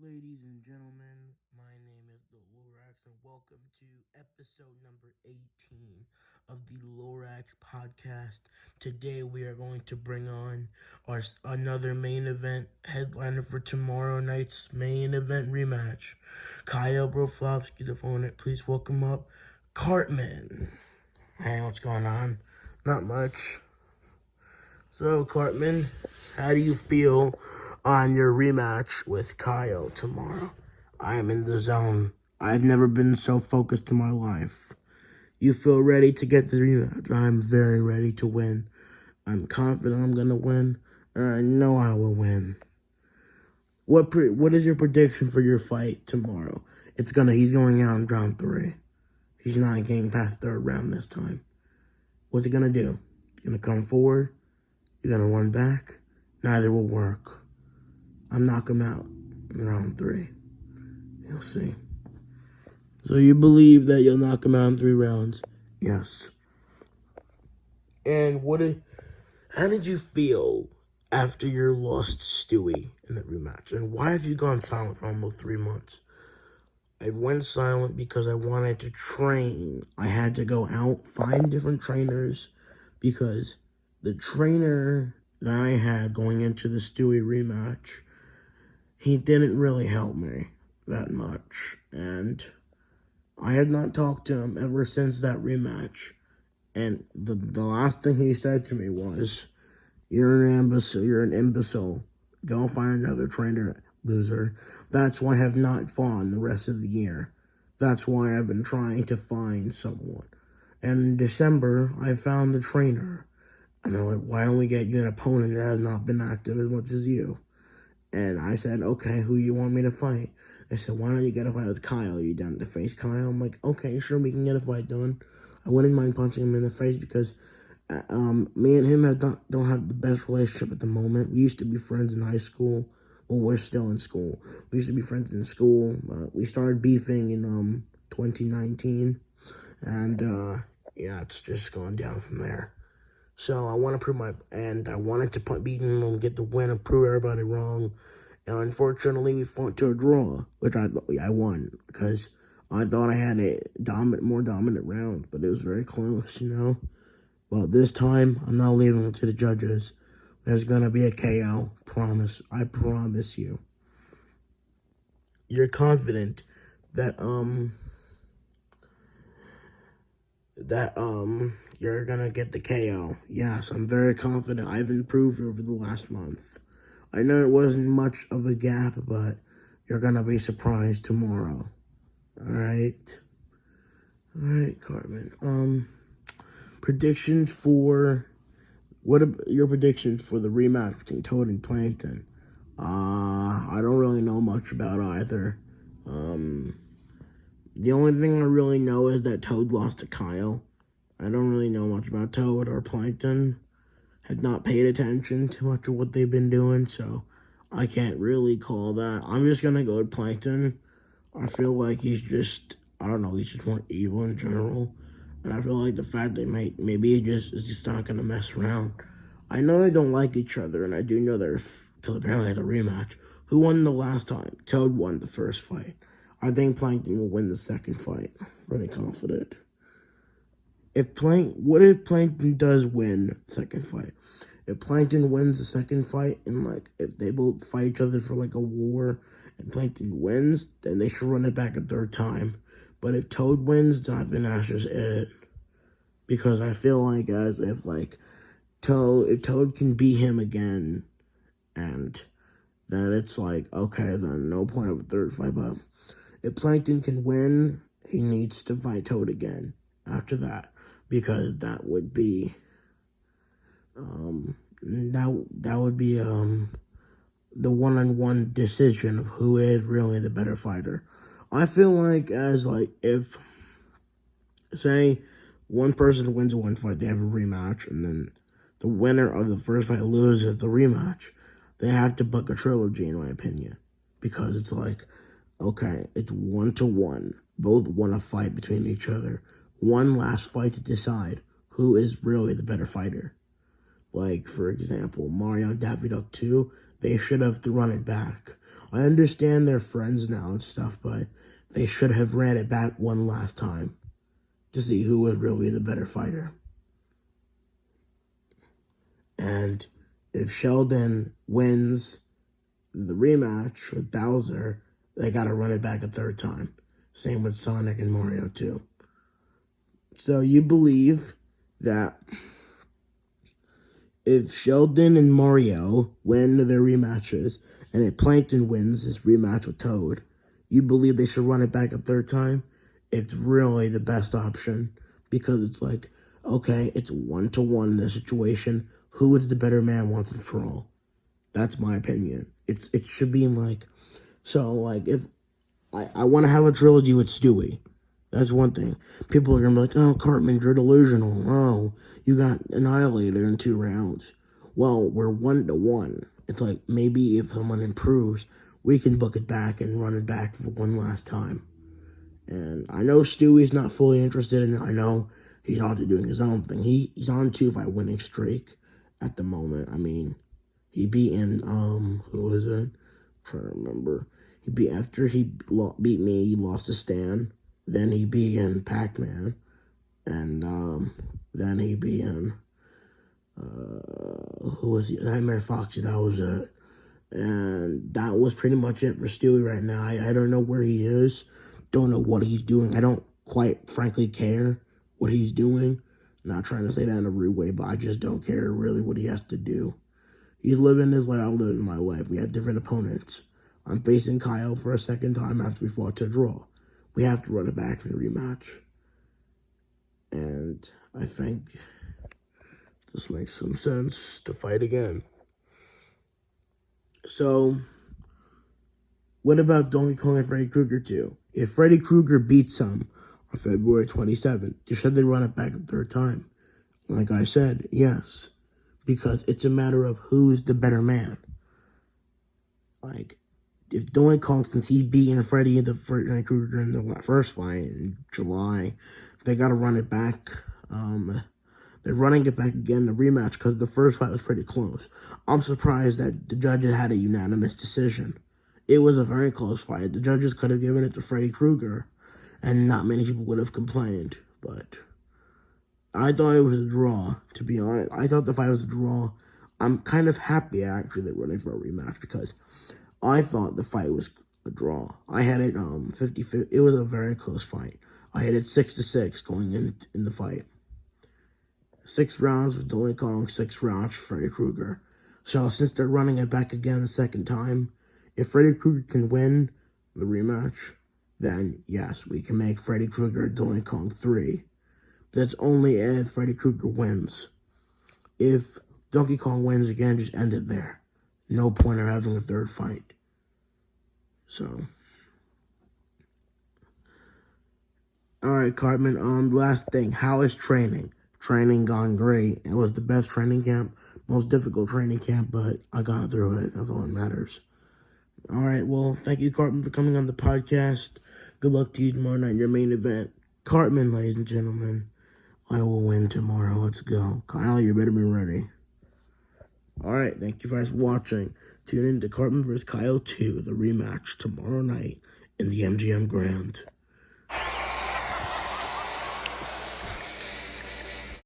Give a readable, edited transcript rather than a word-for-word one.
Ladies and gentlemen, my name is the Lorax, and welcome to episode number 18 of the Lorax podcast. Today we are going to bring on another main event headliner for tomorrow night's main event rematch. Kyle Broflovsky's opponent. Please welcome up Cartman. Hey, what's going on? Not much. So, Cartman, how do you feel on your rematch with Kyle tomorrow? I am in the zone. I've never been so focused in my life. You feel ready to get the rematch? I'm very ready to win. I'm confident I'm going to win, and I know I will win. What is your prediction for your fight tomorrow? He's going out in round 3. He's not getting past third round this time. What's he going to do? He's going to come forward? You're going to run back? Neither will work. I'm knock him out in round 3. You'll see. So you believe that you'll knock him out in 3 rounds? Yes. And how did you feel after your loss to Stewie in the rematch? And why have you gone silent for almost 3 months? I went silent because I wanted to train. I had to go out, find different trainers, because the trainer that I had going into the Stewie rematch, he didn't really help me that much. And I had not talked to him ever since that rematch. And the last thing he said to me was, "You're an imbecile. You're an imbecile. Go find another trainer, loser." That's why I have not fought the rest of the year. That's why I've been trying to find someone. And in December, I found the trainer. And they're like, "Why don't we get you an opponent that has not been active as much as you?" And I said, "Okay, who you want me to fight?" They said, "Why don't you get a fight with Kyle? Are you down to face Kyle?" I'm like, "Okay, sure, we can get a fight done." I wouldn't mind punching him in the face because me and him don't have the best relationship at the moment. We used to be friends in high school. Well, we're still in school. We used to be friends in school. We started beefing in 2019. And yeah, it's just gone down from there. So I want to I wanted to beat him and get the win and prove everybody wrong. And unfortunately, we fought to a draw, which I won because I thought I had a more dominant round, but it was very close, Well, this time, I'm not leaving it to the judges. There's going to be a KO. Promise. I promise you. You're confident that, you're gonna get the KO. Yes, I'm very confident. I've improved over the last month. I know it wasn't much of a gap, but you're gonna be surprised tomorrow. Alright, Cartman. Predictions for... What are your predictions for the rematch between Toad and Plankton? I don't really know much about either. The only thing I really know is that Toad lost to Kyle. I don't really know much about Toad or Plankton. Have not paid attention to much of what they've been doing, so I can't really call that. I'm just going to go with Plankton. I feel like he's just more evil in general. And I feel like the fact that maybe he is just not going to mess around. I know they don't like each other, and I do know because apparently it's a rematch. Who won the last time? Toad won the first fight. I think Plankton will win the second fight. Pretty confident. What if Plankton does win the second fight? If Plankton wins the second fight, and if they both fight each other for a war, and Plankton wins, then they should run it back a third time. But if Toad wins, then I think that's just it. Because I feel like if Toad can beat him again, and then it's okay, then no point of a third fight. But if Plankton can win, he needs to fight Toad again after that, because that would be the one-on-one decision of who is really the better fighter. I feel like if say one person wins one fight, they have a rematch, and then the winner of the first fight loses the rematch. They have to book a trilogy, in my opinion, because it's okay, it's 1-1. Both want a fight between each other. One last fight to decide who is really the better fighter. For example, Mario and Daffy Duck 2, they should have to run it back. I understand they're friends now and stuff, but they should have ran it back one last time to see who would really be the better fighter. And if Sheldon wins the rematch with Bowser, they got to run it back a third time. Same with Sonic and Mario too. So you believe that if Sheldon and Mario win their rematches, and if Plankton wins his rematch with Toad, you believe they should run it back a third time? It's really the best option, because it's like, okay, it's 1-1 in this situation. Who is the better man once and for all? That's my opinion. It should be like, so like if I want to have a trilogy with Stewie. That's one thing. People are going to be like, oh, Cartman, you're delusional. Oh, you got annihilated in 2 rounds. Well, we're 1-1. It's like, maybe if someone improves, we can book it back and run it back for one last time. And I know Stewie's not fully interested in it. I know he's out to doing his own thing. He's on 2-fight winning streak at the moment. I mean, he beat who was it? I'm trying to remember. After he beat me, he lost to Stan. Then he beat in Pac-Man, and then he beat in, who was he? Nightmare Foxy, that was it. And that was pretty much it for Stewie right now. I don't know where he is, don't know what he's doing. I don't quite, frankly, care what he's doing. Not trying to say that in a rude way, but I just don't care really what he has to do. He's living his life, I'm living my life. We have different opponents. I'm facing Kyle for a second time after we fought to draw. We have to run it back in the rematch. And I think this makes some sense to fight again. So, what about Donkey Kong and Freddy Krueger 2? If Freddy Krueger beats him on February 27th, should they run it back a third time? Like I said, yes. Because it's a matter of who's the better man. Like, if Donkey Kong, since he's beating Freddy and Freddy Krueger in the first fight in July, they got to run it back. They're running it back again, the rematch, because the first fight was pretty close. I'm surprised that the judges had a unanimous decision. It was a very close fight. The judges could have given it to Freddy Krueger, and not many people would have complained. But I thought it was a draw, to be honest. I thought the fight was a draw. I'm kind of happy, actually, they're running for a rematch, because I thought the fight was a draw. I had it 50-50. It was a very close fight. I had it 6-6 going in the fight. 6 rounds for Donkey Kong, 6 rounds for Freddy Krueger. So since they're running it back again the second time, if Freddy Krueger can win the rematch, then yes, we can make Freddy Krueger Donkey Kong 3. That's only if Freddy Krueger wins. If Donkey Kong wins again, just end it there. No point in having a third fight. So, alright, Cartman, last thing. How is training? Training gone great. It was the best training camp, most difficult training camp, but I got through it. That's all that matters. Alright, well, thank you, Cartman, for coming on the podcast. Good luck to you tomorrow night in your main event. Cartman, ladies and gentlemen, I will win tomorrow. Let's go. Kyle, you better be ready. Alright, thank you guys for watching. Tune in to Cartman vs. Kyle 2, the rematch, tomorrow night in the MGM Grand.